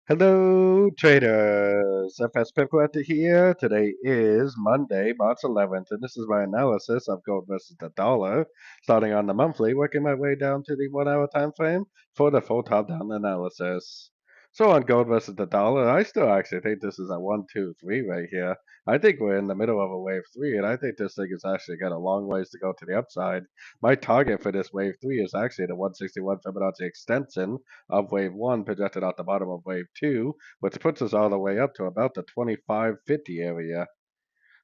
Hello, traders. FX Pip Collector here. Today is Monday, March 11th, and this is my analysis of gold versus the dollar, starting on the monthly, working my way down to the 1 hour time frame for the full top-down analysis. So on gold versus the dollar, I still actually think this is a 1, 2, 3 right here. I think we're in the middle of a wave 3, and I think this thing has actually got a long ways to go to the upside. My target for this wave 3 is actually the 161 Fibonacci extension of wave 1 projected out the bottom of wave 2, which puts us all the way up to about the 2550 area.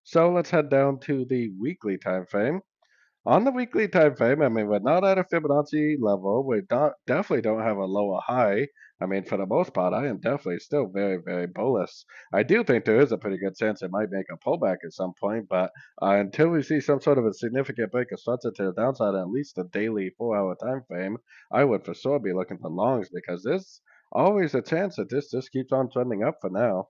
So let's head down to the weekly time frame. On the weekly time frame, I mean, we're not at a Fibonacci level. We definitely don't have a lower high. I mean, for the most part, I am definitely still very, very bullish. I do think there is a pretty good chance it might make a pullback at some point, but until we see some sort of a significant break of structure to the downside, at least a daily 4 hour time frame, I would for sure be looking for longs because there's always a chance that this just keeps on trending up for now.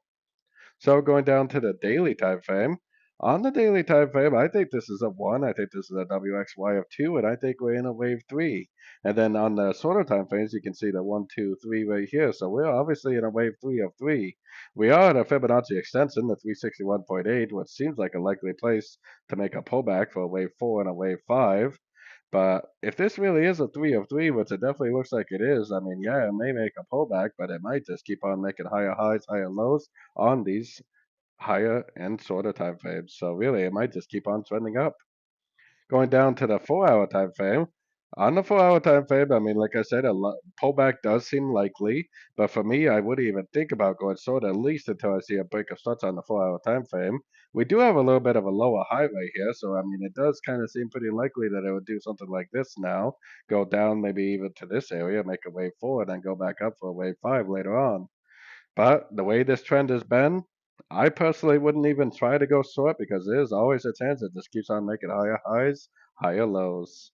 So going down to the daily time frame, on the daily time frame, I think this is a 1, I think this is a WXY of 2, and I think we're in a wave 3. And then on the shorter time frames, you can see the 1, 2, 3 right here. So we're obviously in a wave 3 of 3. We are at a Fibonacci extension, the 361.8, which seems like a likely place to make a pullback for a wave 4 and a wave 5. But if this really is a 3 of 3, which it definitely looks like it is, I mean, yeah, it may make a pullback, but it might just keep on making higher highs, higher lows on these higher and shorter time frames. So really, it might just keep on trending up. Going down to the 4 hour time frame. On the 4 hour time frame, I mean, like I said, pullback does seem likely, but for me, I wouldn't even think about going short at least until I see a break of structure on the 4 hour time frame. We do have a little bit of a lower high right here, so I mean, it does kind of seem pretty likely that it would do something like this now, go down maybe even to this area, make a wave 4, and then go back up for a wave 5 later on. But the way this trend has been, I personally wouldn't even try to go short because there's always a chance it just keeps on making higher highs, higher lows.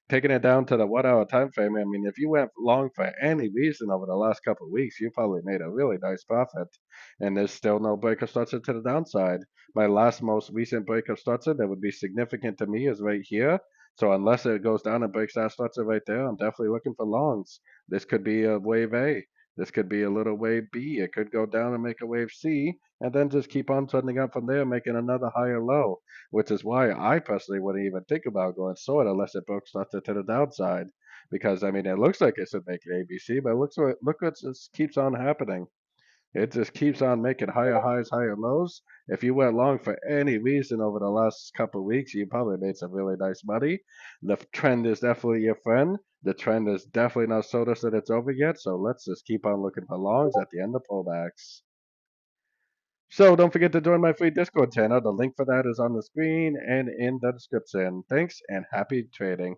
Taking it down to the 1 hour time frame, I mean, if you went long for any reason over the last couple of weeks, you probably made a really nice profit. And there's still no break of structure to the downside. My last most recent break of structure that would be significant to me is right here. So unless it goes down and breaks that structure right there, I'm definitely looking for longs. This could be a wave A. This could be a little wave B. It could go down and make a wave C, and then just keep on trending up from there, making another higher low, which is why I personally wouldn't even think about going short unless it broke structure to the downside. Because I mean, it looks like it should make an ABC, but look what just keeps on happening. It just keeps on making higher highs, higher lows. If you went long for any reason over the last couple of weeks, you probably made some really nice money. The trend is definitely your friend. The trend is definitely not showed us that it's over yet. So let's just keep on looking for longs at the end of pullbacks. So don't forget to join my free Discord channel. The link for that is on the screen and in the description. Thanks and happy trading.